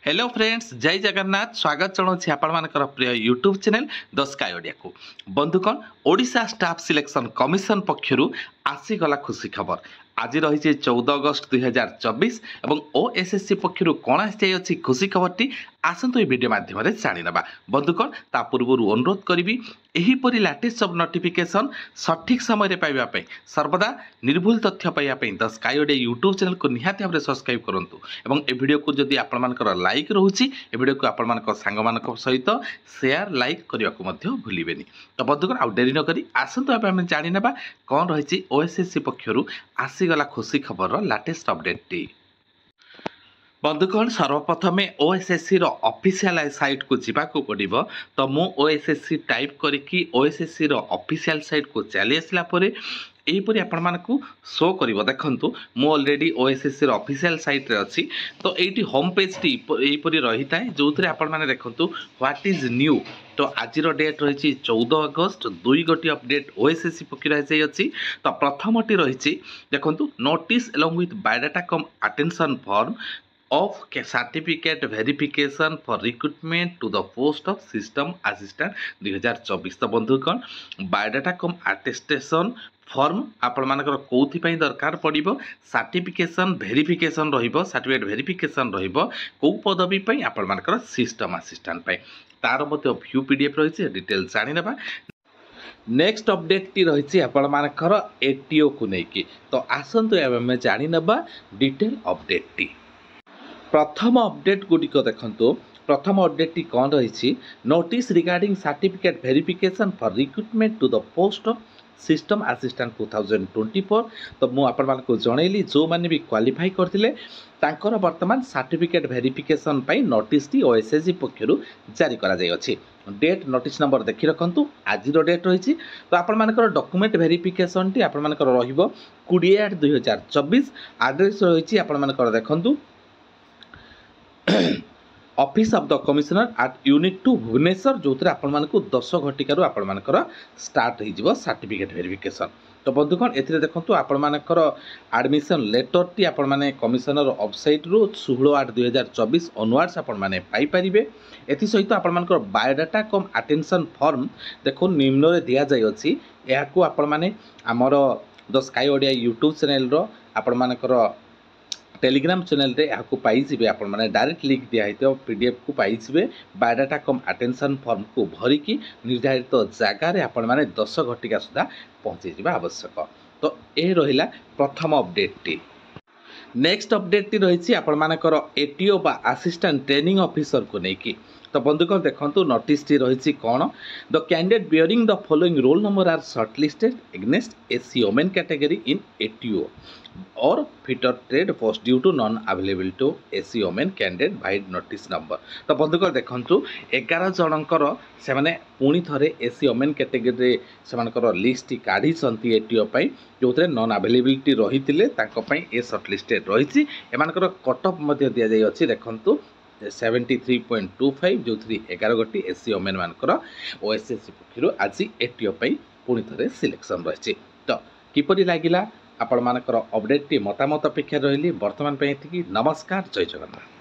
Hello friends जय जगन्नाथ स्वागत जनाऊँ आपर प्रिय YouTube channel the sky Odia को बंधुकण ओडिशा स्टाफ सिलेक्शन कमिशन पक्षर आसीगला खुशी खबर आज रही 14 अगस्त 2024 और ओएसएससी पक्षर कौन आसी खुशी खबरटी आसतु वीडियो माध्यम जाणीना बंधुकण ता पूर्व अनुरोध करी एहीपरी लाटेस्ट सब नोटिफिकेशन सठिक समय पाइबापी सर्वदा निर्भुल तथ्य पाइबापी the sky Odia YouTube channel को निहाती भाव सब्सक्राइब करूँ और ए वीडियो को जदि आपर लाइक रोचे ए वीडियो को आपर सांग सहित शेयर लाइक करने को भूलें तो बंधुगण आउ डेरी नक आसतु आम जाणीना कौन रही ओएसएससी पक्षर आसीगला खुशी खबर लाटेस्ट अपडेट बंधुगण सर्वप्रथमे ओएसएससी ऑफिशियल साइट को जावाक पड़ो तो मु ओएसएससी टाइप करके ओएसएससी ऑफिशियल साइट को चली आसला यहीपरी आपण मानकु शो करिवो देखंतु मु ऑलरेडी ओएसएससी ऑफिशियल साइट रे अछि तो एटी होम पेज टी यहीपरी रही थाए जो थरे आपण माने देखंतु व्हाट इज न्यू तो आज डेट रही 14 अगस्त 2 गोटी अपडेट ओएसएससी पक्षर अच्छी तो प्रथमटी रही देखंतु notice along with biodata come attention form of certificate verification for recruitment to the post of system assistant 2024 तो बंधुगण बायोडाटा कम अटेस्टेशन फॉर्म आपण मानकर कौथिपाई दरकार पड़िबो सर्टिफिकेशन वेरिफिकेशन रहिबो सर्टिफिकेट वेरिफिकेशन रहिबो को पदवी पई आपण मानकर सिस्टम असिस्टेंट पई तार मध्ये व्यू पीडीएफ रहिছে डिटेल जानि नेबा नेक्स्ट अपडेट टी रही आपण मानकर एटीओ को लेकिन तो आसंतु आमे जानि नेबा डिटेल अपडेट टी प्रथम अपडेट गुड़िक देखो प्रथम अपडेट टी कौन रही notice regarding certificate verification for recruitment to the post of system assistant 2024 तो मुझे जनइली जो मैंने भी क्वालिफाई करते तांकर वर्तमान सर्टिफिकेट वेरिफिकेशन पाई नोटिस टी ओएसएससी पक्षर जारी करा जाय अछि डेट नोटिस नंबर देखि रखंतु आज डेट रही तो आपर डॉक्यूमेंट वेरिफिकेशन टी आपर रहिबो 20/8/2024 एड्रेस रही आपर देखंतु office of the commissioner at unit 2 Bhubaneswar जो थे आपण 10 घटिकार आपण स्टार्ट हो सर्टिफिकेट वेरिफिकेशन तो बंधुगण ए देखो आपर एडमिशन लेटर टी आपण कमिशनर वेबसाइट रू 16/8/2024 ऑनवर्ड्स आपण पाइपर एसत आपण बायोडाटा कम अटेंशन फॉर्म देखो निम्न रे दिया जाय अछि याकू आपण आमर the sky Odia YouTube channel रो आपण टेलीग्राम चैनल रे आपको पाइबे आपण माने डायरेक्ट लिंक दिया है पीडीएफ को पाइबे बायोडाटा कम अटेंशन फॉर्म को भरिकी निर्धारित जगार आपण माने 10 घटिका सुधा पहुँची जावा आवश्यक तो ए रहिला प्रथम update T next update T रही आपण मानकर एटीओ बा असिस्टेंट ट्रेनिंग ऑफिसर को लेकिन तो बंधुगण देखो नोटिस टी रही कौन the candidate bearing the following roll number are shortlisted against SC women category in ATO और fitter trade post due to non available to SC women candidate vide notice number तो बंधुगण देखो 11 जनकर से मैंने पुणी थे एससी ओमेन कैटेगरी से लिस्ट काढ़ी एटीओ जो थे नॉन अवेलेबिलिटी रही ए शॉर्टलिस्टेड रही एमानकर कटअफ दि जाए देखु 73.25 जो थी 11 गोटी एससी ओमेन मानकर ओएसएससी पक्षर आज एटीओ पुणी थे सिलेक्शन रही तो किपरि लागिला आपण मानकर अपडेट टी मतामत अपेक्षा रही बर्तमान नमस्कार जय जगन्नाथ।